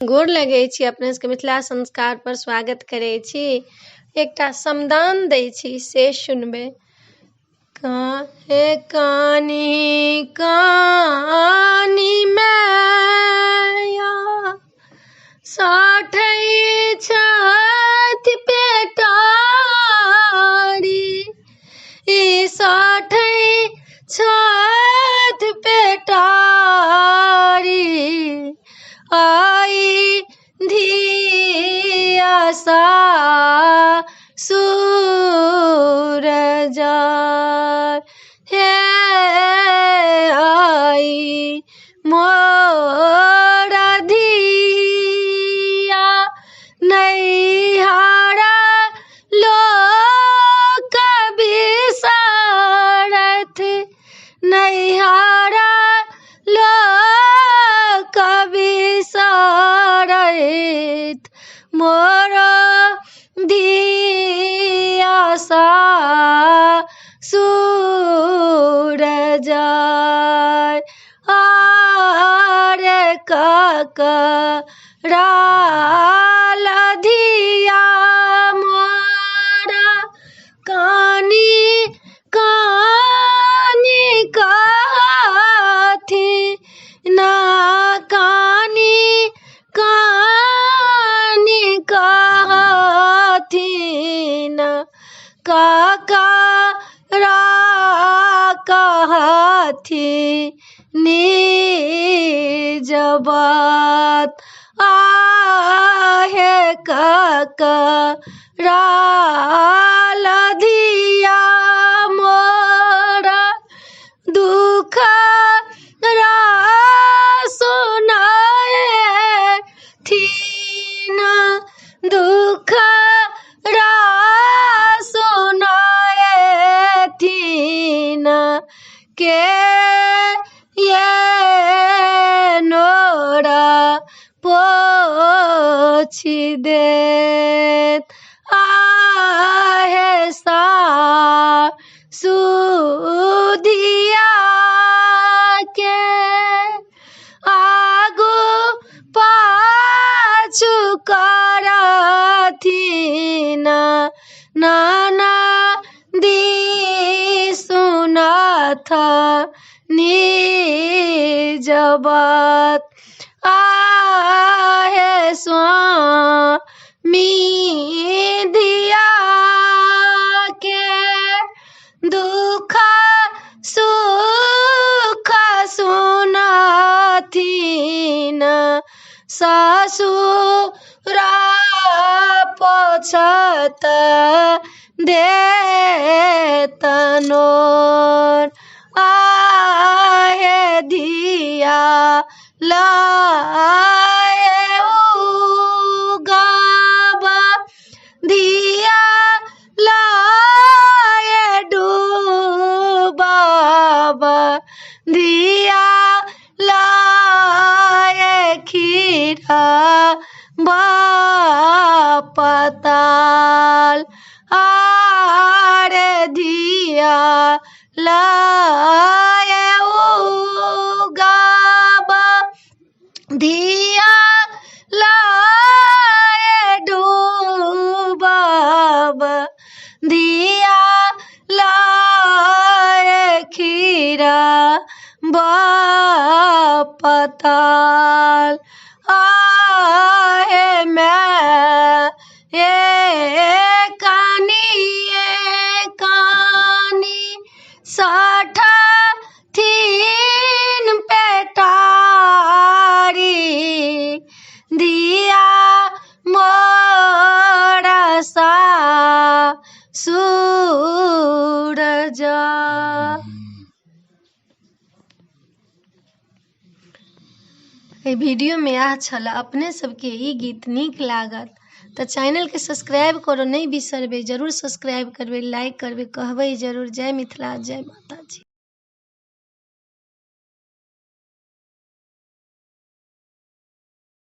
गोर लगै छी, अपने सबके मिथिला संस्कार पर स्वागत करै छी। एकटा समदान दै छी से सुनबै। काहे कानी कानी मैया साठै छथि पेटारी, ई साठै छथि पेटारी, आई धिया सासुर जार, हे आई मोरा धिया नैहरा लोक बिसरथ, नैहरा लोक बिसरथ, मोरा धिया सासुर जार। आरे ककराल धिया मोरा कानी कानी कहथि ना, कानी कानी कहथिन, ककरा कहथि निज बात, आहे ककराल धिया मोरा दुख सुनाएथिन, दुख सुनाएथिन, के ये नोरा पोछि देत, आहे सासुधिया के आगू पाछू करथिन, ननदी सुनथ निज बात, आहे स्वामी धिया के दुख सुख सुनथिन, ससुरा पोछत देतनोर, आहे धिया लाए उगाबा, धिया लाए डूबाबा, धिया लाए खीरा बापताल, आरे धिया लाए उगाबा, धिया लाए डूबाबा, धिया लाए खीरा बापताल, आहे मैं ये कानी साठ थीन पेटारी, धिया मोरा सासुर जार। वीडियो में यह छला। अपने सबके ई गीत नीक लागत तो चैनल के सब्सक्राइब करो नहीं बिसरबे, जरूर सब्सक्राइब करबे, लाइक करबे, कहबे जरूर। जय मिथिला, जय माता जी।